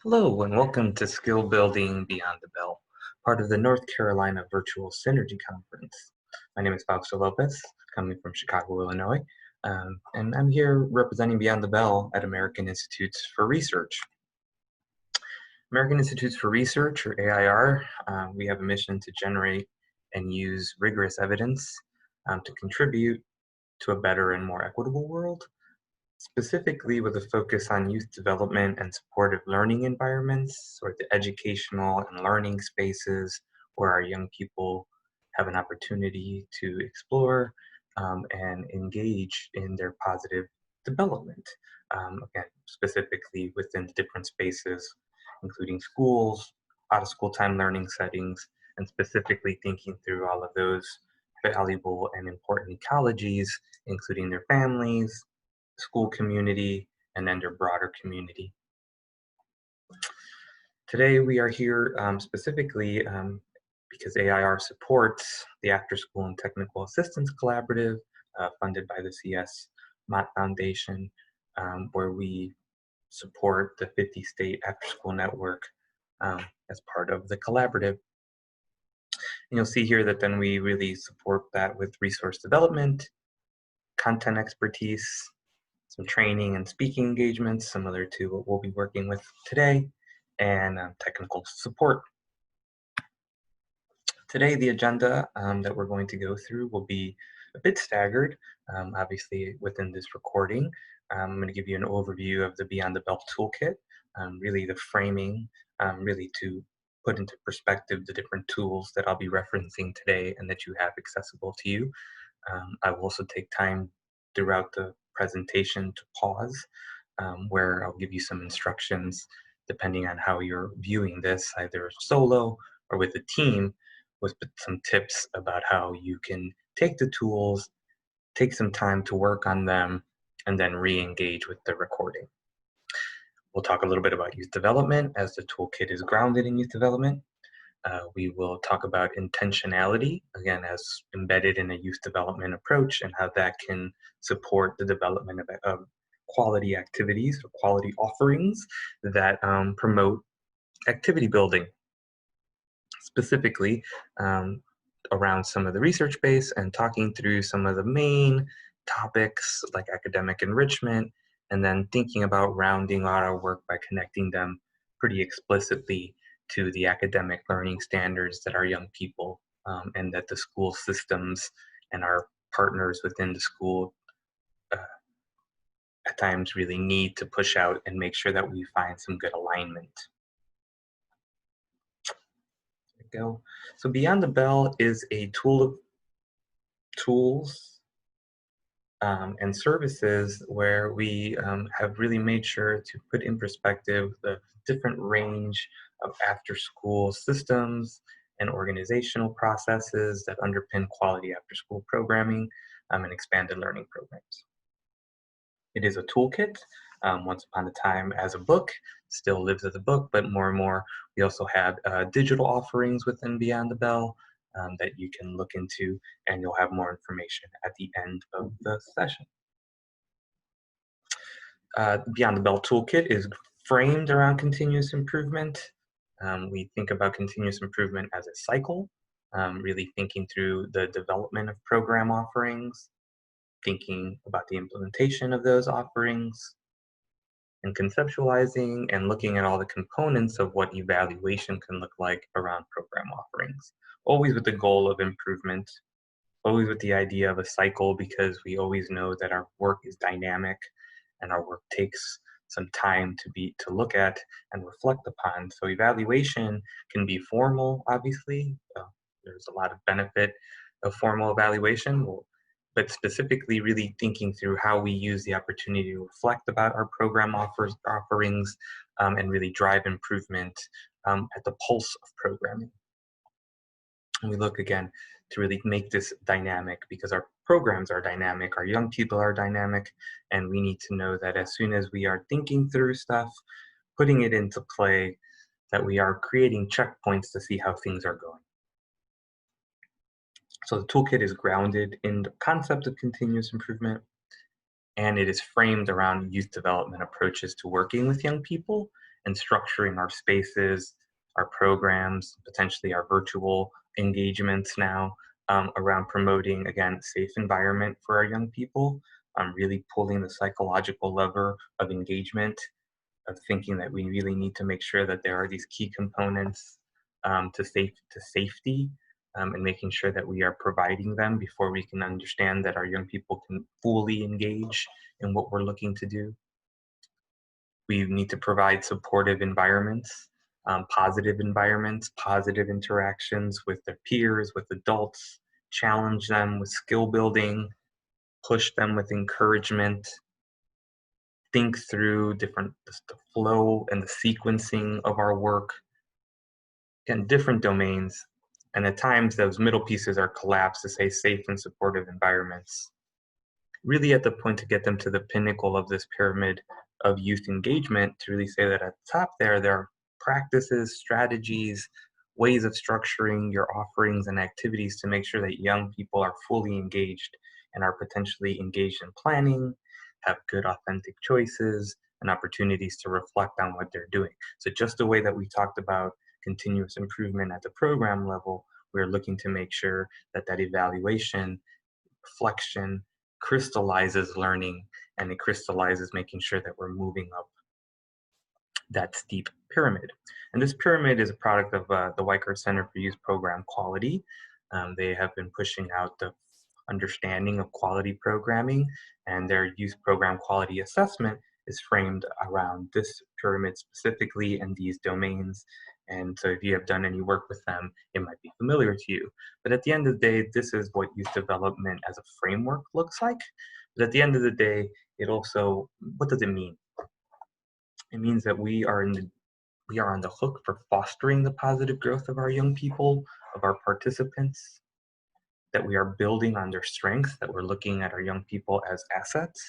Hello, and welcome to Skill Building Beyond the Bell, part of the North Carolina Virtual Synergy Conference. My name is Fausto Lopez, coming from Chicago, Illinois, and I'm here representing Beyond the Bell at American Institutes for Research. American Institutes for Research, or AIR, we have a mission to generate and use rigorous evidence to contribute to a better and more equitable world, specifically with a focus on youth development and supportive learning environments, or the educational and learning spaces where our young people have an opportunity to explore and engage in their positive development. Again, specifically within the different spaces, including schools, out of school time learning settings, and specifically thinking through all of those valuable and important ecologies, including their families, school community, and then their broader community. Today we are here specifically because AIR supports the After School and Technical Assistance Collaborative funded by the CS Mott Foundation, where we support the 50-state after-school network as part of the collaborative. And you'll see here that then we really support that with resource development, content expertise, some training and speaking engagements similar to what we'll be working with today, and technical support. Today, the agenda that we're going to go through will be a bit staggered, obviously within this recording. I'm going to give you an overview of the Beyond the Bell toolkit, really the framing, really to put into perspective the different tools that I'll be referencing today and that you have accessible to you. I will also take time throughout the presentation to pause, where I'll give you some instructions depending on how you're viewing this, either solo or with a team, with some tips about how you can take the tools, take some time to work on them, and then re-engage with the recording. We'll talk a little bit about youth development, as the toolkit is grounded in youth development. We will talk about intentionality, again, as embedded in a youth development approach, and how that can support the development of quality activities or quality offerings that promote activity building, specifically around some of the research base and talking through some of the main topics like academic enrichment, and then thinking about rounding out our work by connecting them pretty explicitly to the academic learning standards that our young people and that the school systems and our partners within the school at times really need to push out and make sure that we find some good alignment. There we go. So Beyond the Bell is a tool of tools and services where we have really made sure to put in perspective the different range of after-school systems and organizational processes that underpin quality after-school programming and expanded learning programs. It is a toolkit. Once upon a time as a book, still lives as a book, but more and more we also have digital offerings within Beyond the Bell that you can look into, and you'll have more information at the end of the session. Beyond the Bell toolkit is framed around continuous improvement. We think about continuous improvement as a cycle, really thinking through the development of program offerings, thinking about the implementation of those offerings, and conceptualizing and looking at all the components of what evaluation can look like around program offerings, always with the goal of improvement, always with the idea of a cycle, because we always know that our work is dynamic and our work takes some time to look at and reflect upon. So evaluation can be formal, obviously. There's a lot of benefit of formal evaluation, but specifically really thinking through how we use the opportunity to reflect about our program offerings and really drive improvement at the pulse of programming. And we look again to really make this dynamic, because our programs are dynamic, our young people are dynamic, and we need to know that as soon as we are thinking through stuff, putting it into play, that we are creating checkpoints to see how things are going. So the toolkit is grounded in the concept of continuous improvement, and it is framed around youth development approaches to working with young people and structuring our spaces, our programs, potentially our virtual engagements now around promoting, again, safe environment for our young people, really pulling the psychological lever of engagement, of thinking that we really need to make sure that there are these key components to safety, and making sure that we are providing them before we can understand that our young people can fully engage in what we're looking to do. We need to provide supportive environments, positive interactions with their peers, with adults, challenge them with skill building, push them with encouragement, think through the flow and the sequencing of our work in different domains. And at times those middle pieces are collapsed to say safe and supportive environments, really at the point to get them to the pinnacle of this pyramid of youth engagement, to really say that at the top there are practices, strategies, ways of structuring your offerings and activities to make sure that young people are fully engaged and are potentially engaged in planning, have good authentic choices and opportunities to reflect on what they're doing. So just the way that we talked about continuous improvement at the program level, we're looking to make sure that that evaluation, reflection, crystallizes learning, and it crystallizes making sure that we're moving up that steep pyramid. And this pyramid is a product of the Weichert Center for Youth Program Quality. They have been pushing out the understanding of quality programming, and their youth program quality assessment is framed around this pyramid specifically and these domains. And so if you have done any work with them, it might be familiar to you. But at the end of the day, this is what youth development as a framework looks like. But at the end of the day, it also, what does it mean? It means that we are on the hook for fostering the positive growth of our young people, of our participants, that we are building on their strengths, that we're looking at our young people as assets,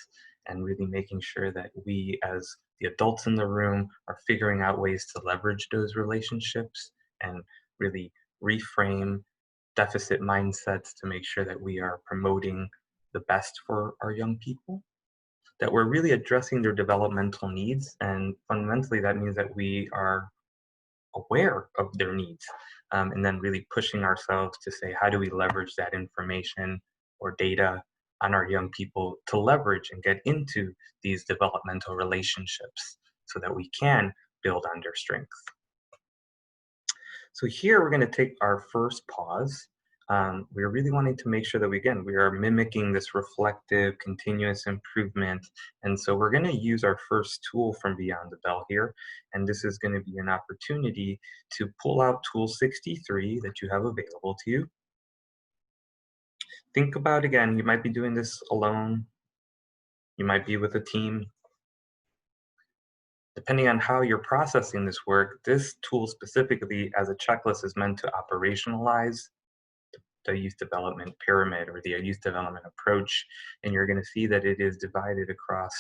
and really making sure that we, as the adults in the room, are figuring out ways to leverage those relationships and really reframe deficit mindsets to make sure that we are promoting the best for our young people, that we're really addressing their developmental needs. And fundamentally, that means that we are aware of their needs, and then really pushing ourselves to say, how do we leverage that information or data on our young people to leverage and get into these developmental relationships so that we can build on their strengths. So here we're going to take our first pause. We're really wanting to make sure that we are mimicking this reflective, continuous improvement. And so we're going to use our first tool from Beyond the Bell here. And this is going to be an opportunity to pull out tool 63 that you have available to you. Think about, again, you might be doing this alone. You might be with a team. Depending on how you're processing this work, this tool specifically as a checklist is meant to operationalize the youth development pyramid or the youth development approach. And you're going to see that it is divided across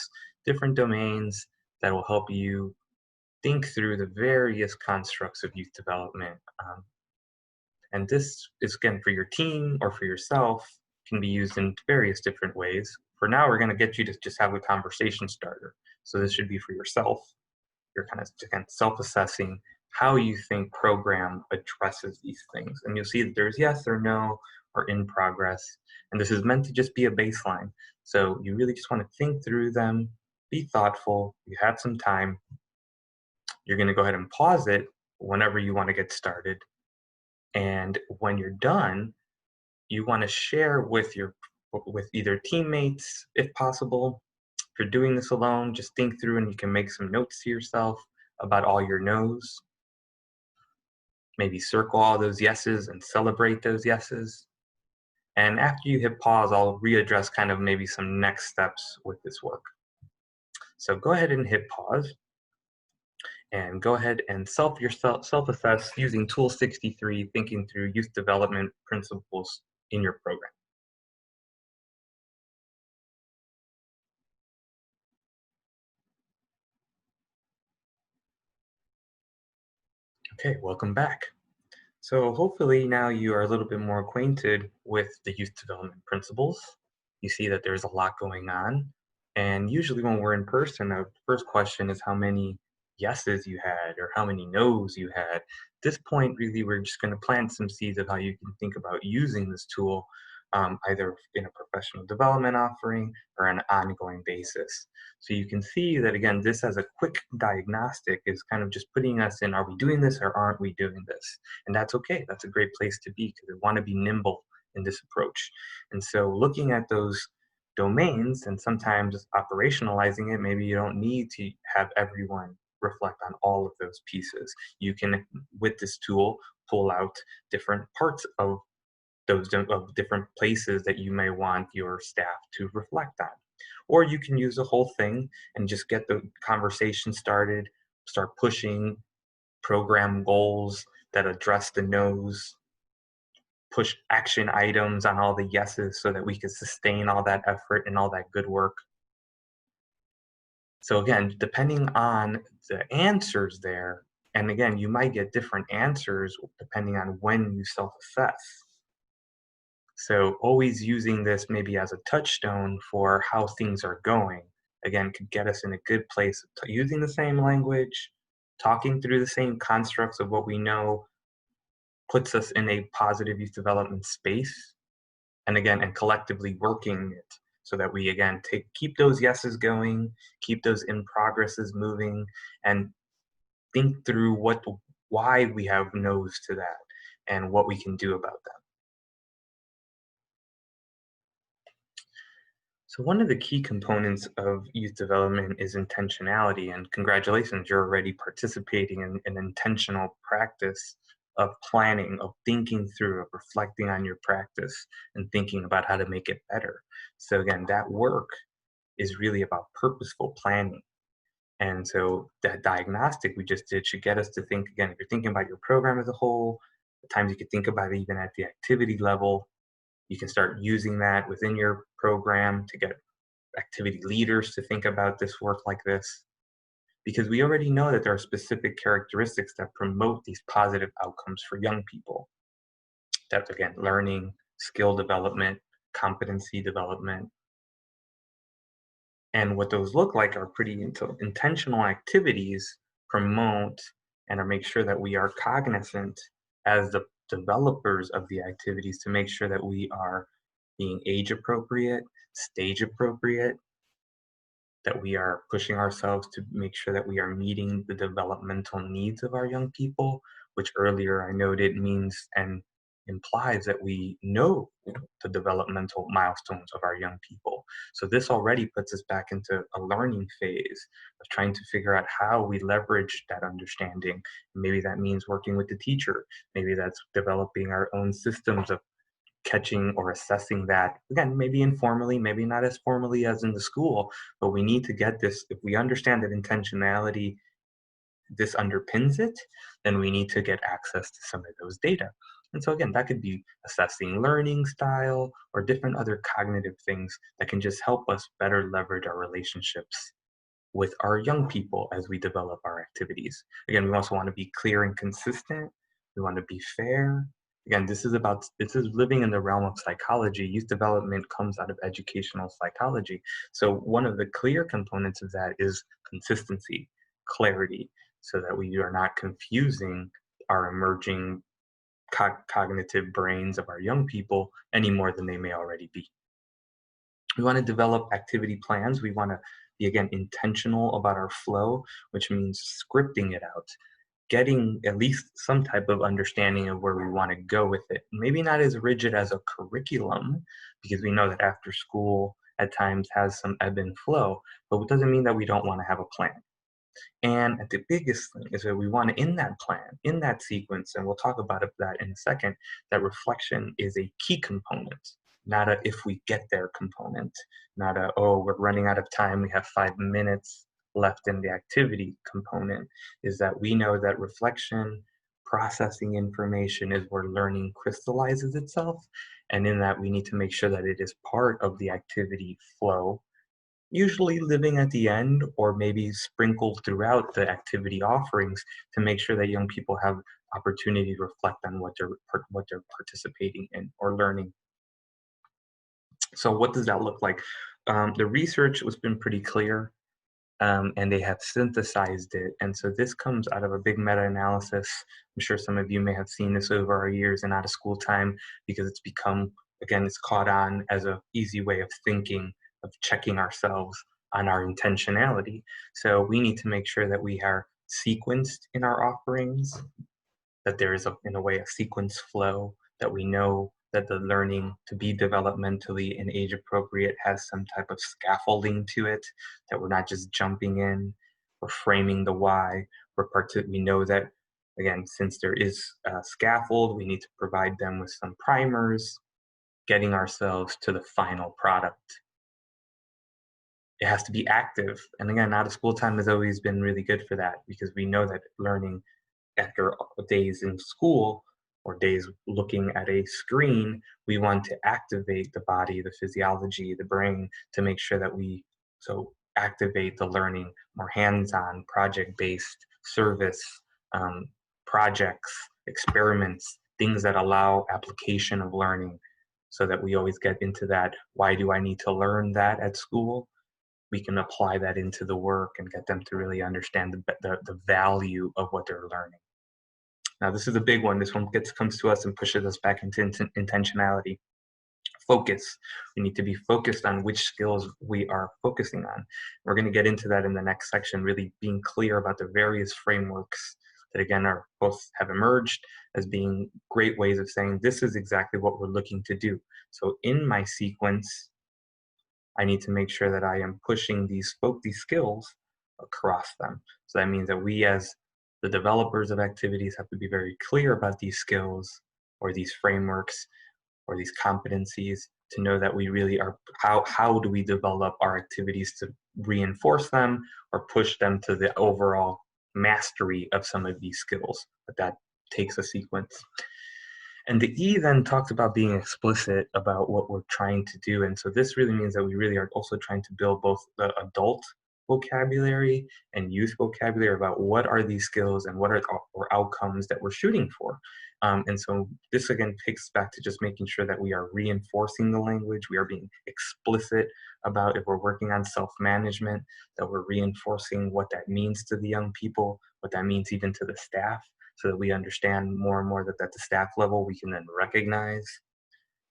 different domains that will help you think through the various constructs of youth development. And this is, again, for your team or for yourself, can be used in various different ways. For now, we're going to get you to just have a conversation starter. So this should be for yourself. You're kind of, again, self-assessing how you think program addresses these things. And you'll see that there's yes or no or in progress. And this is meant to just be a baseline. So you really just want to think through them, be thoughtful. You have some time. You're going to go ahead and pause it whenever you want to get started. And when you're done, you want to share with either teammates, if possible. If you're doing this alone, just think through and you can make some notes to yourself about all your no's. Maybe circle all those yeses and celebrate those yeses. And after you hit pause, I'll readdress kind of maybe some next steps with this work. So go ahead and hit pause and go ahead and self-assess using tool 63, thinking through youth development principles in your program. Okay, welcome back. So hopefully now you are a little bit more acquainted with the youth development principles. You see that there's a lot going on. And usually when we're in person, the first question is how many yeses you had or how many nos you had. At this point, really, we're just going to plant some seeds of how you can think about using this tool, either in a professional development offering or on an ongoing basis. So you can see that, again, this as a quick diagnostic is kind of just putting us in, are we doing this or aren't we doing this? And that's okay. That's a great place to be because we want to be nimble in this approach. And so looking at those domains and sometimes operationalizing it, maybe you don't need to have everyone reflect on all of those pieces. You can, with this tool, pull out different parts of of different places that you may want your staff to reflect on. Or you can use the whole thing and just get the conversation started, start pushing program goals that address the no's, push action items on all the yeses so that we can sustain all that effort and all that good work. So again, depending on the answers there, and again, you might get different answers depending on when you self-assess. So always using this maybe as a touchstone for how things are going, again, could get us in a good place using the same language, talking through the same constructs of what we know puts us in a positive youth development space. And again, and collectively working it so that we again keep those yeses going, keep those in progresses moving, and think through why we have no's to that and what we can do about them. So one of the key components of youth development is intentionality, and congratulations, you're already participating in an intentional practice of planning, of thinking through, of reflecting on your practice and thinking about how to make it better. So again, that work is really about purposeful planning. And so that diagnostic we just did should get us to think again, if you're thinking about your program as a whole, the times you could think about it even at the activity level, you can start using that within your program to get activity leaders to think about this work like this, because we already know that there are specific characteristics that promote these positive outcomes for young people. That's again, learning, skill development, competency development. And what those look like are pretty intentional activities promote and are make sure that we are cognizant as the developers of the activities to make sure that we are being age appropriate, stage appropriate, that we are pushing ourselves to make sure that we are meeting the developmental needs of our young people, which earlier I noted means and implies that we know the developmental milestones of our young people. So this already puts us back into a learning phase of trying to figure out how we leverage that understanding. Maybe that means working with the teacher. Maybe that's developing our own systems of catching or assessing that again, maybe informally, maybe not as formally as in the school, but we need to get this. If we understand that intentionality, this underpins it, then we need to get access to some of those data. And so again, that could be assessing learning style or different other cognitive things that can just help us better leverage our relationships with our young people as we develop our activities. Again, we also want to be clear and consistent. We want to be fair. Again, this is living in the realm of psychology. Youth development comes out of educational psychology. So one of the clear components of that is consistency, clarity, so that we are not confusing our emerging cognitive brains of our young people any more than they may already be. We want to develop activity plans. We want to be, again, intentional about our flow, which means scripting it out, getting at least some type of understanding of where we want to go with it. Maybe not as rigid as a curriculum, because we know that after school at times has some ebb and flow, but it doesn't mean that we don't want to have a plan. And the biggest thing is that we want to, in that plan, in that sequence, and we'll talk about that in a second, that reflection is a key component, not a if we get there component, not a, oh, we're running out of time, we have 5 minutes left in the activity component, is that we know that reflection, processing information is where learning crystallizes itself. And in that, we need to make sure that it is part of the activity flow, usually living at the end or maybe sprinkled throughout the activity offerings to make sure that young people have opportunity to reflect on what they're participating in or learning. So what does that look like? The research has been pretty clear. and they have synthesized it. And so this comes out of a big meta-analysis. I'm sure some of you may have seen this over our years and out of school time because it's become, again, it's caught on as a easy way of thinking, of checking ourselves on our intentionality. So we need to make sure that we are sequenced in our offerings, that there is, in a way, a sequence flow, that we know that the learning to be developmentally and age appropriate has some type of scaffolding to it, that we're not just jumping in or framing the why. We know that, again, since there is a scaffold, we need to provide them with some primers, getting ourselves to the final product. It has to be active. And again, out of school time has always been really good for that because we know that learning after days in school or days looking at a screen, we want to activate the body, the physiology, the brain to make sure that we activate the learning more hands-on, project-based service, um, projects, experiments, things that allow application of learning so that we always get into that, why do I need to learn that at school? We can apply that into the work and get them to really understand the value of what they're learning. Now, this is a big one. This one comes to us and pushes us back into intentionality. Focus. We need to be focused on which skills we are focusing on. We're going to get into that in the next section, really being clear about the various frameworks that, again, are both have emerged as being great ways of saying this is exactly what we're looking to do. So in my sequence, I need to make sure that I am pushing these skills across them. So that means that we as the developers of activities have to be very clear about these skills or these frameworks or these competencies to know that we really are, how do we develop our activities to reinforce them or push them to the overall mastery of some of these skills. But that takes a sequence. And the E then talks about being explicit about what we're trying to do. And so this really means that we really are also trying to build both the adult vocabulary and youth vocabulary about what are these skills and what are or outcomes that we're shooting for. And so this again takes back to just making sure that we are reinforcing the language, we are being explicit about if we're working on self-management, that we're reinforcing what that means to the young people, what that means even to the staff, so that we understand more and more that at the staff level, we can then recognize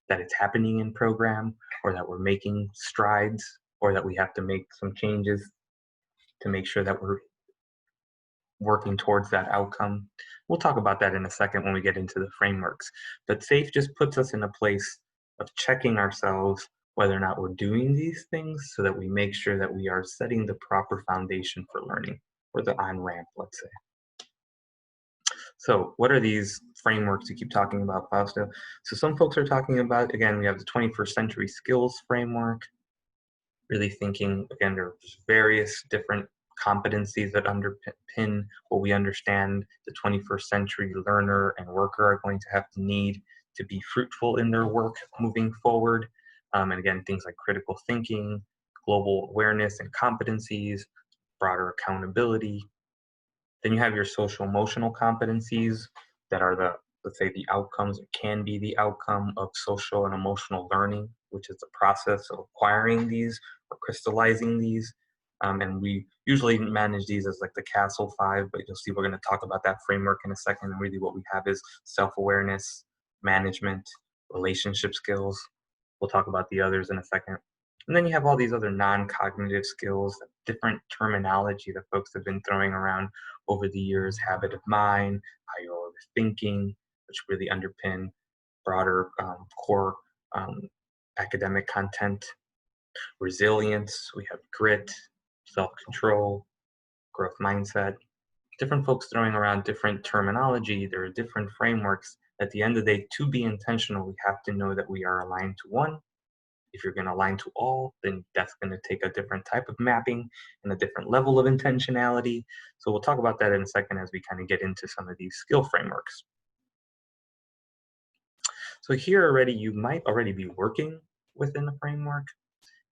that it's happening in program or that we're making strides or that we have to make some changes to make sure that we're working towards that outcome. We'll talk about that in a second when we get into the frameworks. But SAFE just puts us in a place of checking ourselves whether or not we're doing these things so that we make sure that we are setting the proper foundation for learning, or the on-ramp, let's say. So what are these frameworks you keep talking about, Fausto? So some folks are talking about, again, we have the 21st century skills framework, really thinking, again, there's various different competencies that underpin what we understand the 21st century learner and worker are going to have to need to be fruitful in their work moving forward. And again, things like critical thinking, global awareness and competencies, broader accountability. Then you have your social emotional competencies that are the, let's say, the outcomes, or can be the outcome of social and emotional learning, which is the process of acquiring these or crystallizing these. And we usually manage these as like the Castle 5, but you'll see we're going to talk about that framework in a second. And really what we have is self-awareness, management, relationship skills. We'll talk about the others in a second. And then you have all these other non-cognitive skills, different terminology that folks have been throwing around over the years, habit of mind, how you're thinking, which really underpin broader core academic content, resilience, we have grit, self-control, growth mindset. Different folks throwing around different terminology, there are different frameworks. At the end of the day, to be intentional, we have to know that we are aligned to one. If you're going to align to all, then that's going to take a different type of mapping and a different level of intentionality. So we'll talk about that in a second as we kind of get into some of these skill frameworks. So here already, you might already be working within the framework.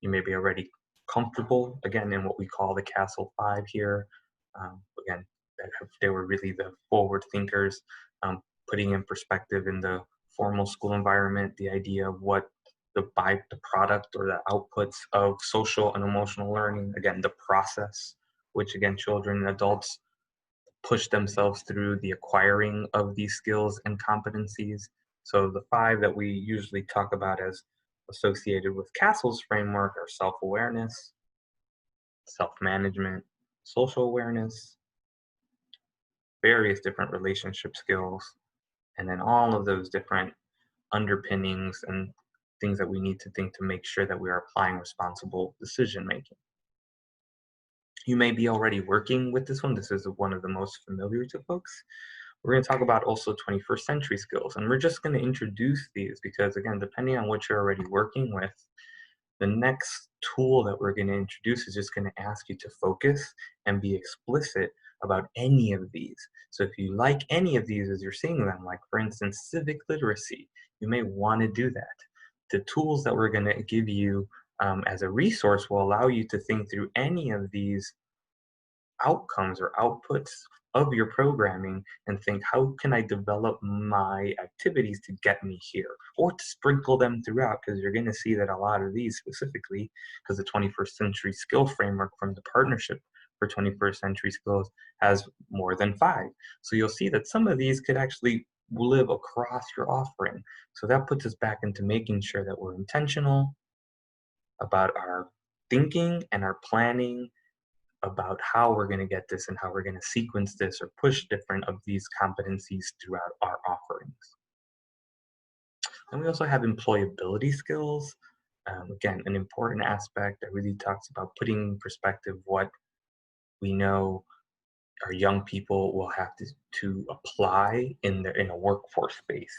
You may be already comfortable, again, in what we call the Castle 5 here. Again, they were really the forward thinkers, putting in perspective in the formal school environment, the idea of what the product or the outputs of social and emotional learning, again, the process which again, children and adults push themselves through the acquiring of these skills and competencies. So the five that we usually talk about as associated with Castle's framework are self-awareness, self-management, social awareness, various different relationship skills, and then all of those different underpinnings and things that we need to think to make sure that we are applying responsible decision making. You may be already working with this one. This is one of the most familiar to folks. We're going to talk about also 21st century skills, and we're just going to introduce these because, again, depending on what you're already working with, the next tool that we're going to introduce is just going to ask you to focus and be explicit about any of these. So if you like any of these as you're seeing them, like for instance, civic literacy, you may want to do that. The tools that we're going to give you as a resource will allow you to think through any of these outcomes or outputs of your programming and think, how can I develop my activities to get me here, or to sprinkle them throughout, because you're going to see that a lot of these specifically, because the 21st century skill framework from the Partnership for 21st Century Skills has more than five. So you'll see that some of these could actually live across your offering. So that puts us back into making sure that we're intentional about our thinking and our planning about how we're going to get this and how we're going to sequence this or push different of these competencies throughout our offerings. And we also have employability skills. Again, an important aspect that really talks about putting in perspective what we know our young people will have to apply in a workforce space.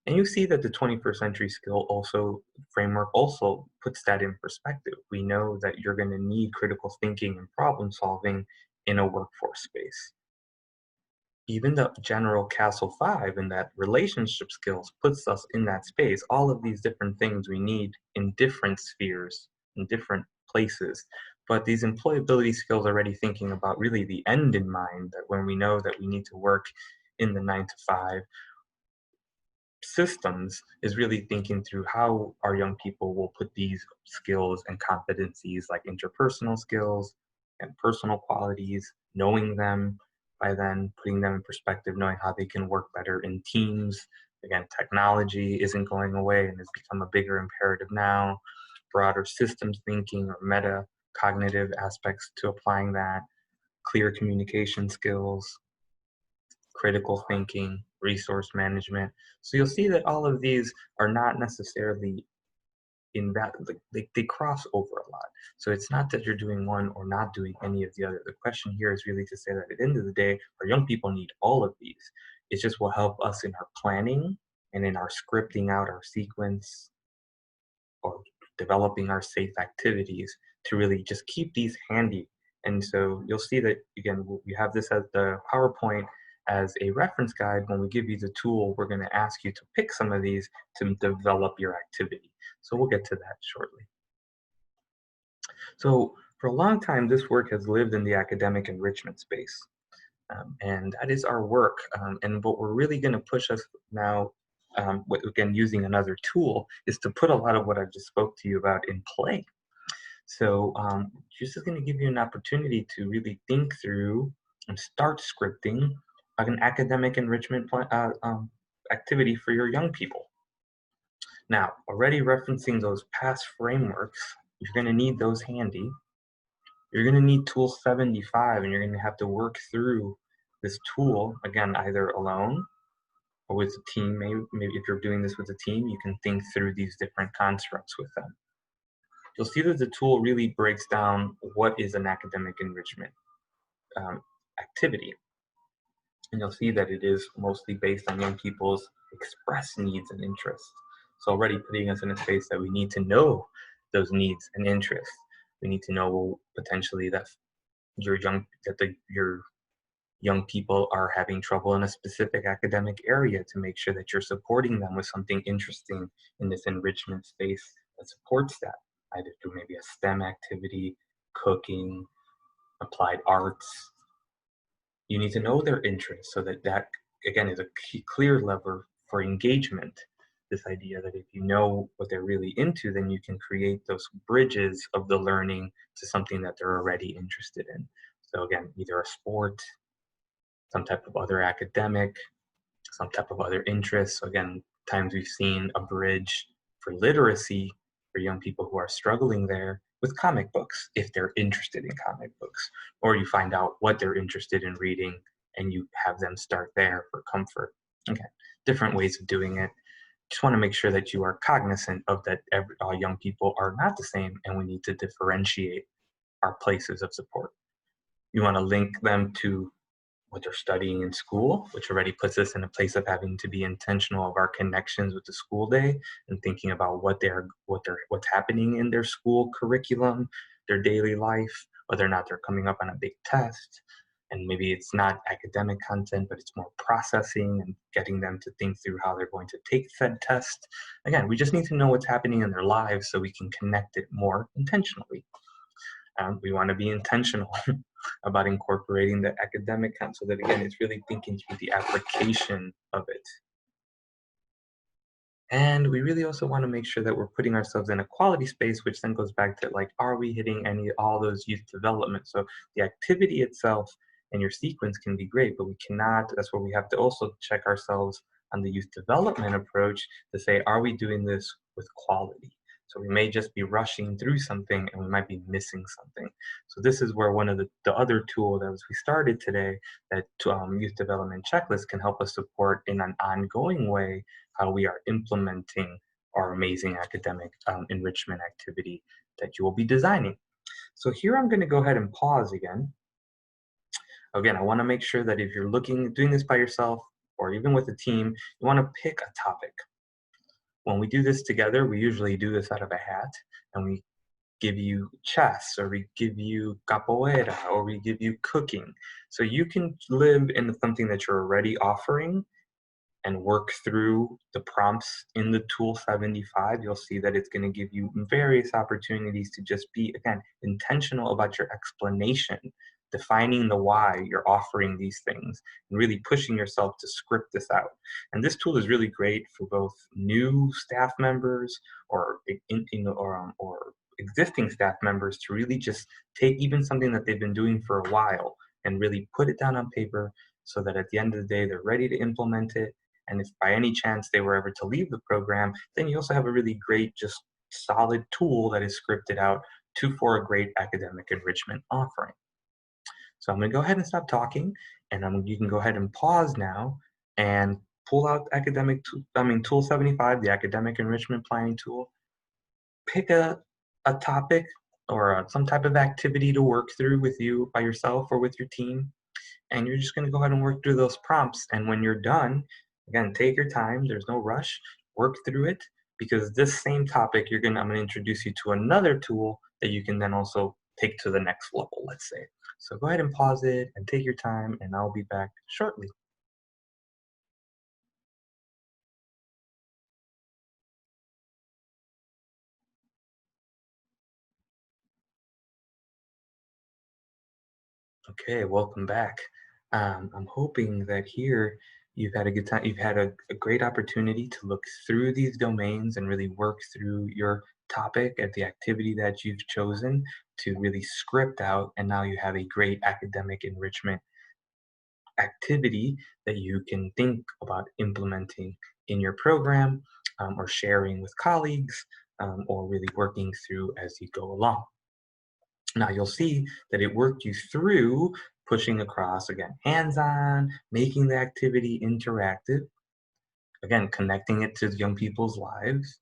And you see that the 21st century skill also framework also puts that in perspective. We know that you're going to need critical thinking and problem solving in a workforce space. Even the general Castle 5 and that relationship skills puts us in that space. All of these different things we need in different spheres, in different places. But these employability skills already thinking about really the end in mind, that when we know that we need to work in the 9 to 5, systems is really thinking through how our young people will put these skills and competencies like interpersonal skills and personal qualities, knowing them by then, putting them in perspective, knowing how they can work better in teams. Again, technology isn't going away and has become a bigger imperative now. Broader systems thinking or meta cognitive aspects to applying that, clear communication skills, critical thinking, resource management. So you'll see that all of these are not necessarily in that, they cross over a lot. So it's not that you're doing one or not doing any of the other. The question here is really to say that at the end of the day, our young people need all of these. It just will help us in our planning and in our scripting out our sequence or developing our safe activities to really just keep these handy. And so you'll see that, again, we have this as the PowerPoint as a reference guide. When we give you the tool, we're going to ask you to pick some of these to develop your activity. So we'll get to that shortly. So for a long time, this work has lived in the academic enrichment space. And that is our work. And what we're really going to push us now, again, using another tool, is to put a lot of what I just spoke to you about in play. So this is going to give you an opportunity to really think through and start scripting an academic enrichment activity for your young people. Now, already referencing those past frameworks, you're going to need those handy. You're going to need tool 75, and you're going to have to work through this tool, again, either alone or with a team. Maybe if you're doing this with a team, you can think through these different constructs with them. You'll see that the tool really breaks down what is an academic enrichment activity. And you'll see that it is mostly based on young people's expressed needs and interests. So already putting us in a space that we need to know those needs and interests. We need to know potentially that your young people are having trouble in a specific academic area, to make sure that you're supporting them with something interesting in this enrichment space that supports that, either through maybe a STEM activity, cooking, applied arts. You need to know their interests so that again, is a clear lever for engagement. this idea that if you know what they're really into, then you can create those bridges of the learning to something that they're already interested in. So again, either a sport, some type of other academic, some type of other interest. So again, times we've seen a bridge for literacy for young people who are struggling there with comic books, if they're interested in comic books, or you find out what they're interested in reading and you have them start there for comfort. Okay, different ways of doing it. Just want to make sure that you are cognizant of that all young people are not the same and we need to differentiate our places of support. You want to link them to what they're studying in school, which already puts us in a place of having to be intentional of our connections with the school day and thinking about what's happening in their school curriculum, their daily life, whether or not they're coming up on a big test. And maybe it's not academic content, but it's more processing and getting them to think through how they're going to take said test. Again, we just need to know what's happening in their lives so we can connect it more intentionally. We want to be intentional about incorporating the academic content so that again, it's really thinking through the application of it. And we really also want to make sure that we're putting ourselves in a quality space, which then goes back to like, are we hitting all those youth development? So the activity itself and your sequence can be great, but we cannot, that's where we have to also check ourselves on the youth development approach to say, are we doing this with quality? So we may just be rushing through something and we might be missing something. So this is where one of the other tool that was we started today, that youth development checklist can help us support in an ongoing way how we are implementing our amazing academic enrichment activity that you will be designing. So here I'm going to go ahead and pause again. Again, I want to make sure that if you're doing this by yourself or even with a team, you want to pick a topic. When we do this together, we usually do this out of a hat and we give you chess or we give you capoeira or we give you cooking. So you can live in something that you're already offering and work through the prompts in the tool 75, you'll see that it's going to give you various opportunities to just be, again, intentional about your explanation, defining the why you're offering these things, and really pushing yourself to script this out. And this tool is really great for both new staff members or existing staff members to really just take even something that they've been doing for a while and really put it down on paper so that at the end of the day, they're ready to implement it. And if by any chance they were ever to leave the program, then you also have a really great, just solid tool that is scripted out for a great academic enrichment offering. So I'm going to go ahead and stop talking, and you can go ahead and pause now and pull out tool 75, the academic enrichment planning tool. Pick a topic or some type of activity to work through with you by yourself or with your team, and you're just going to go ahead and work through those prompts. And when you're done, again, take your time. There's no rush. Work through it because this same topic, I'm going to introduce you to another tool that you can then also take to the next level, let's say. So go ahead and pause it and take your time, and I'll be back shortly. Okay, welcome back. I'm hoping that here you've had a good time. You've had a great opportunity to look through these domains and really work through your topic at the activity that you've chosen to really script out. And now you have a great academic enrichment activity that you can think about implementing in your program or sharing with colleagues or really working through as you go along. Now you'll see that it worked you through pushing across, again, hands-on, making the activity interactive, again, connecting it to young people's lives,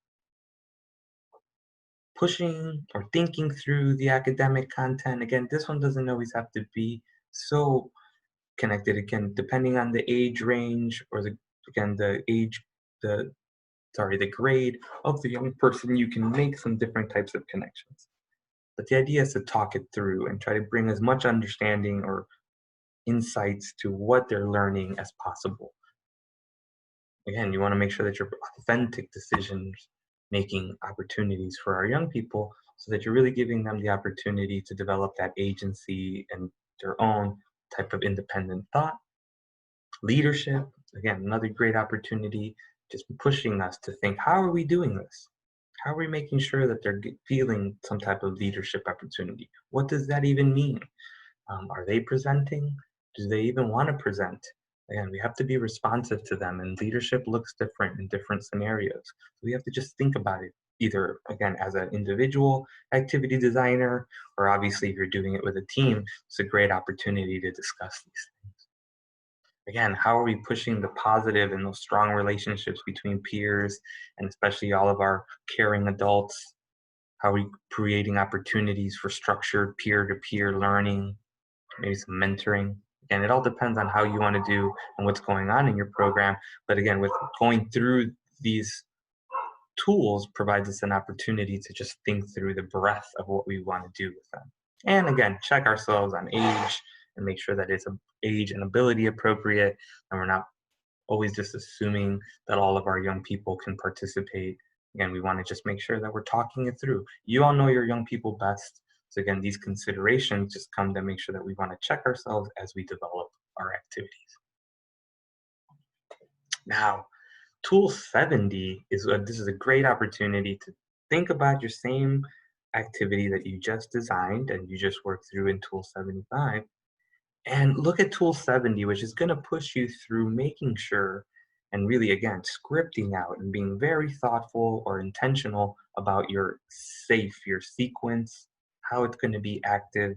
pushing or thinking through the academic content. Again, this one doesn't always have to be so connected. Again, depending on the age range or the age, the the grade of the young person, you can make some different types of connections. But the idea is to talk it through and try to bring as much understanding or insights to what they're learning as possible. Again, you want to make sure that you're authentic decisions making opportunities for our young people so that you're really giving them the opportunity to develop that agency and their own type of independent thought. Leadership, again, another great opportunity just pushing us to think, how are we doing this? How are we making sure that they're feeling some type of leadership opportunity? What does that even mean? Are they presenting? Do they even want to present? Again, we have to be responsive to them, and leadership looks different in different scenarios. So we have to just think about it either, again, as an individual activity designer, or obviously if you're doing it with a team, it's a great opportunity to discuss these things. Again, how are we pushing the positive and those strong relationships between peers, and especially all of our caring adults? How are we creating opportunities for structured peer-to-peer learning, maybe some mentoring? Again, it all depends on how you want to do and what's going on in your program. But again, with going through these tools provides us an opportunity to just think through the breadth of what we want to do with them. And again, check ourselves on age and make sure that it's age and ability appropriate, and we're not always just assuming that all of our young people can participate. Again, we want to just make sure that we're talking it through. You all know your young people best. So again, these considerations just come to make sure that we want to check ourselves as we develop our activities. Now, Tool 70 this is a great opportunity to think about your same activity that you just designed and you just worked through in Tool 75, and look at Tool 70, which is going to push you through making sure and really, again, scripting out and being very thoughtful or intentional about your your sequence, how it's going to be active,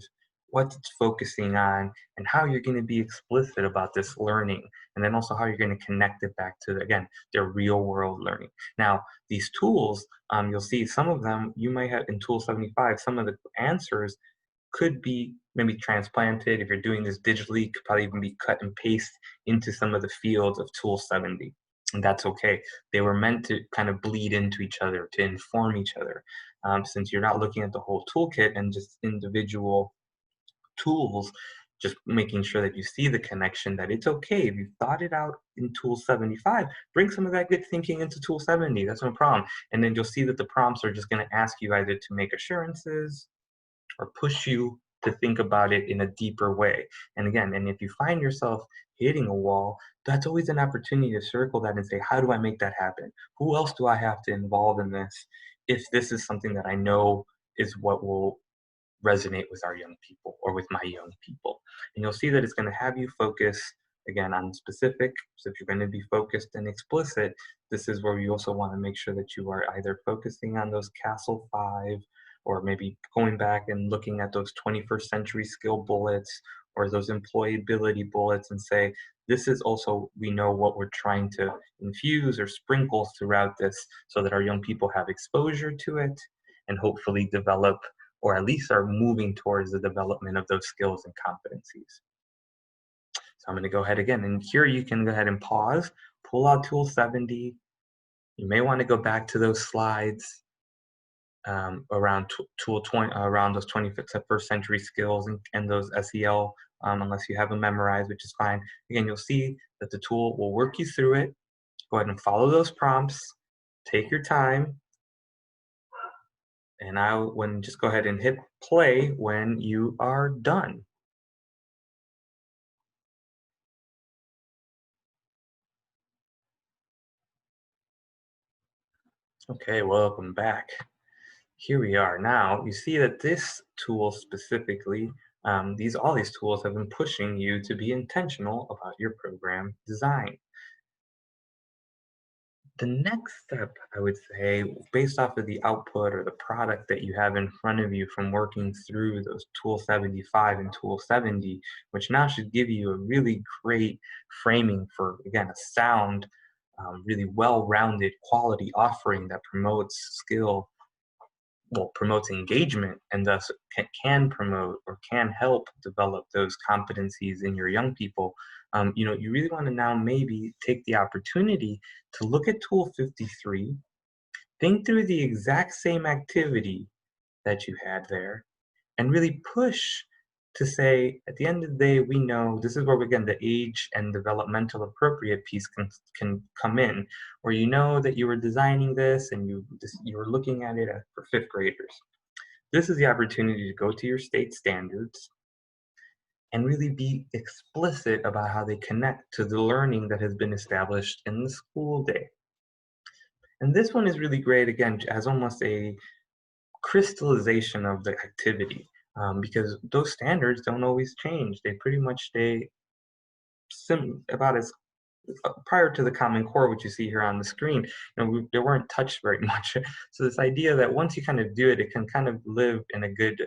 what it's focusing on, and how you're going to be explicit about this learning. And then also how you're going to connect it back to, again, their real world learning. Now, these tools, you'll see some of them you might have in Tool 75, some of the answers could be maybe transplanted. If you're doing this digitally, could probably even be cut and paste into some of the fields of Tool 70. And that's okay. They were meant to kind of bleed into each other, to inform each other. Since you're not looking at the whole toolkit and just individual tools, just making sure that you see the connection, that it's okay if you thought it out in Tool 75, bring some of that good thinking into Tool 70. That's no problem. And then you'll see that the prompts are just going to ask you either to make assurances or push you to think about it in a deeper way. And again, and if you find yourself hitting a wall, that's always an opportunity to circle that and say, how do I make that happen? Who else do I have to involve in this if this is something that I know is what will resonate with our young people or with my young people? And you'll see that it's going to have you focus again on specific. So if you're going to be focused and explicit, this is where you also want to make sure that you are either focusing on those Castle 5, or maybe going back and looking at those 21st century skill bullets or those employability bullets and say, this is also, we know what we're trying to infuse or sprinkle throughout this so that our young people have exposure to it and hopefully develop, or at least are moving towards the development of those skills and competencies. So I'm going to go ahead again, and here you can go ahead and pause, pull out Tool 70. You may want to go back to those slides around Tool 20, around those 21st century skills and those SEL, unless you have them memorized, which is fine. Again, you'll see that the tool will work you through it. Go ahead and follow those prompts. Take your time. And just go ahead and hit play when you are done. Okay, welcome back. Here we are. Now you see that this tool specifically, all these tools have been pushing you to be intentional about your program design. The next step, I would say, based off of the output or the product that you have in front of you from working through those Tool 75 and Tool 70, which now should give you a really great framing for, again, a sound, really well-rounded quality offering that promotes skill, well, promotes engagement, and thus can promote or can help develop those competencies in your young people. You really want to now maybe take the opportunity to look at Tool 53, think through the exact same activity that you had there, and really push to say, at the end of the day, we know this is where, again, the age and developmental appropriate piece can come in, where you know that you were designing this and you were looking at it for fifth graders. This is the opportunity to go to your state standards and really be explicit about how they connect to the learning that has been established in the school day. And this one is really great, again, as almost a crystallization of the activity, because those standards don't always change. They pretty much stay about as prior to the Common Core, which you see here on the screen, they weren't touched very much. So this idea that once you kind of do it, it can kind of live in a good,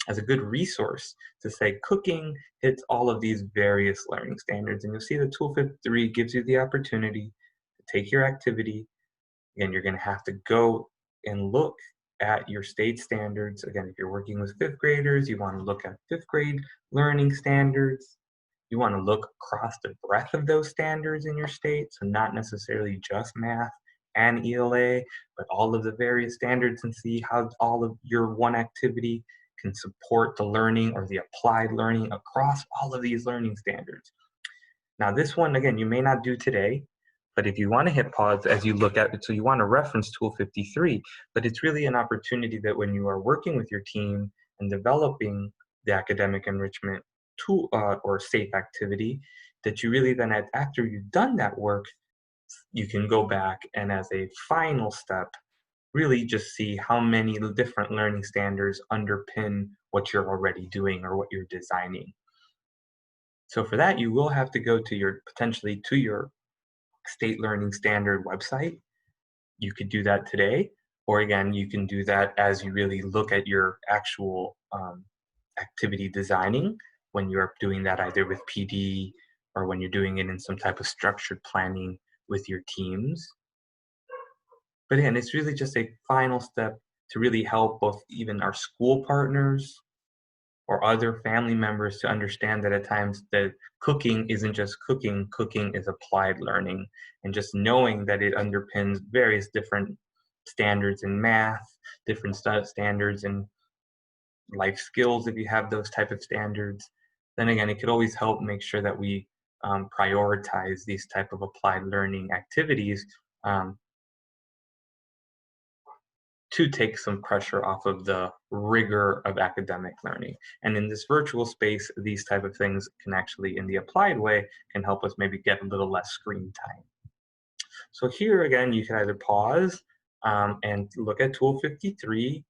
as a good resource to say cooking hits all of these various learning standards. And you'll see the Tool 53 gives you the opportunity to take your activity. Again, you're going to have to go and look at your state standards. Again, if you're working with fifth graders, you want to look at fifth grade learning standards. You want to look across the breadth of those standards in your state, so not necessarily just math and ELA, but all of the various standards, and see how all of your one activity can support the learning or the applied learning across all of these learning standards. Now, this one, again, you may not do today, but if you want to hit pause as you look at it, so you want to reference Tool 53, but it's really an opportunity that when you are working with your team and developing the academic enrichment tool or safe activity, that you really then, after you've done that work, you can go back and as a final step, really just see how many different learning standards underpin what you're already doing or what you're designing. So for that, you will have to go to potentially to your state learning standard website. You could do that today, or again, you can do that as you really look at your actual activity designing when you're doing that either with PD or when you're doing it in some type of structured planning with your teams. But again, it's really just a final step to really help both even our school partners or other family members to understand that at times that cooking isn't just cooking, cooking is applied learning. And just knowing that it underpins various different standards in math, different standards in life skills if you have those type of standards, then again, it could always help make sure that we prioritize these type of applied learning activities, um, to take some pressure off of the rigor of academic learning. And in this virtual space, these type of things can actually, in the applied way, can help us maybe get a little less screen time. So here again, you can either pause and look at Tool 53,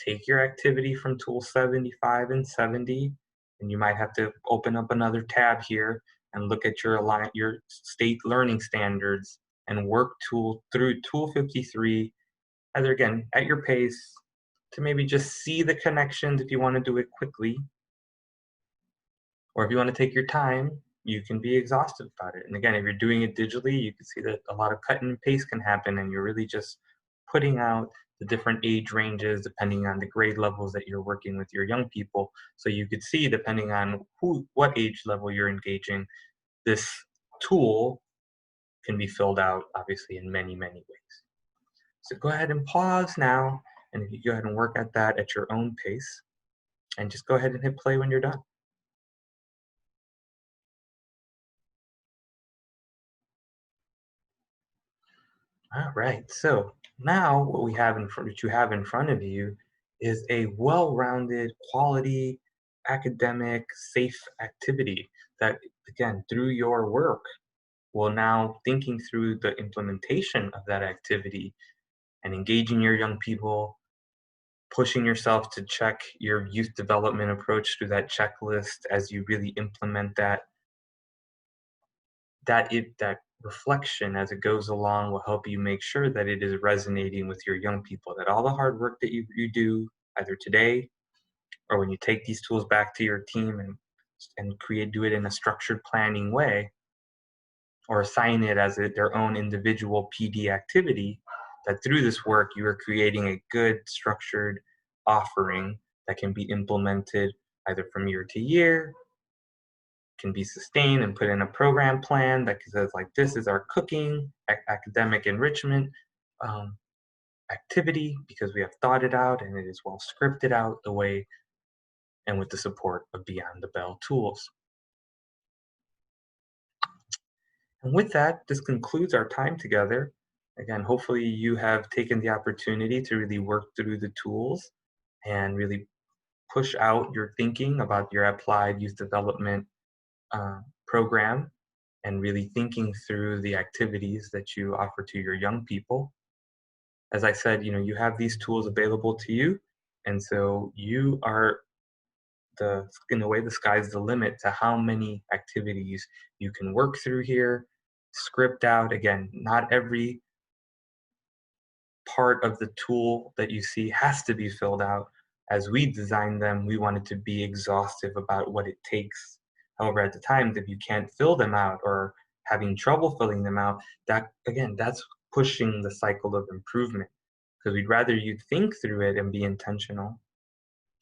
take your activity from Tool 75 and 70, and you might have to open up another tab here and look at your state learning standards and work through Tool 53, either again at your pace, to maybe just see the connections if you want to do it quickly, or if you want to take your time, you can be exhaustive about it. And again, if you're doing it digitally, you can see that a lot of cut and paste can happen, and you're really just putting out the different age ranges depending on the grade levels that you're working with your young people. So you could see, depending on what age level you're engaging, this tool can be filled out obviously in many, many ways. So go ahead and pause now, and if you go ahead and work at that at your own pace, and just go ahead and hit play when you're done. All right, so now what you have in front of you is a well-rounded, quality, academic, safe activity that, again, through your work, will now thinking through the implementation of that activity and engaging your young people, pushing yourself to check your youth development approach through that checklist as you really implement that reflection as it goes along will help you make sure that it is resonating with your young people, that all the hard work that you do either today or when you take these tools back to your team and do it in a structured planning way, or assign it as their own individual PD activity, that through this work you are creating a good structured offering that can be implemented either from year to year, can be sustained and put in a program plan that says like, this is our cooking academic enrichment um, activity, because we have thought it out and it is well scripted out the way and with the support of Beyond the Bell tools. And with that, this concludes our time together. Again, hopefully you have taken the opportunity to really work through the tools and really push out your thinking about your applied youth development program, and really thinking through the activities that you offer to your young people. as I said, you have these tools available to you, and so you are in a way, the sky's the limit to how many activities you can work through here, script out. Again, not every part of the tool that you see has to be filled out. As we designed them, we wanted to be exhaustive about what it takes. However, at the times, if you can't fill them out or having trouble filling them out, that again, that's pushing the cycle of improvement. Because we'd rather you think through it and be intentional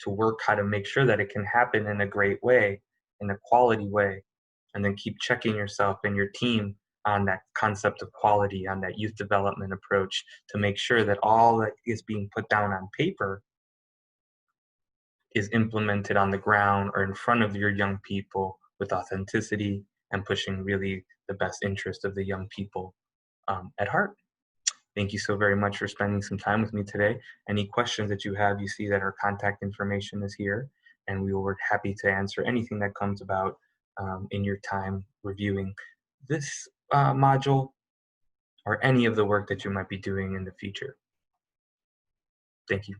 to work how to make sure that it can happen in a great way, in a quality way, and then keep checking yourself and your team on that concept of quality, on that youth development approach to make sure that all that is being put down on paper is implemented on the ground or in front of your young people with authenticity and pushing really the best interest of the young people at heart. Thank you so very much for spending some time with me today. Any questions that you have, you see that our contact information is here, and we will be happy to answer anything that comes about in your time reviewing this module or any of the work that you might be doing in the future. Thank you.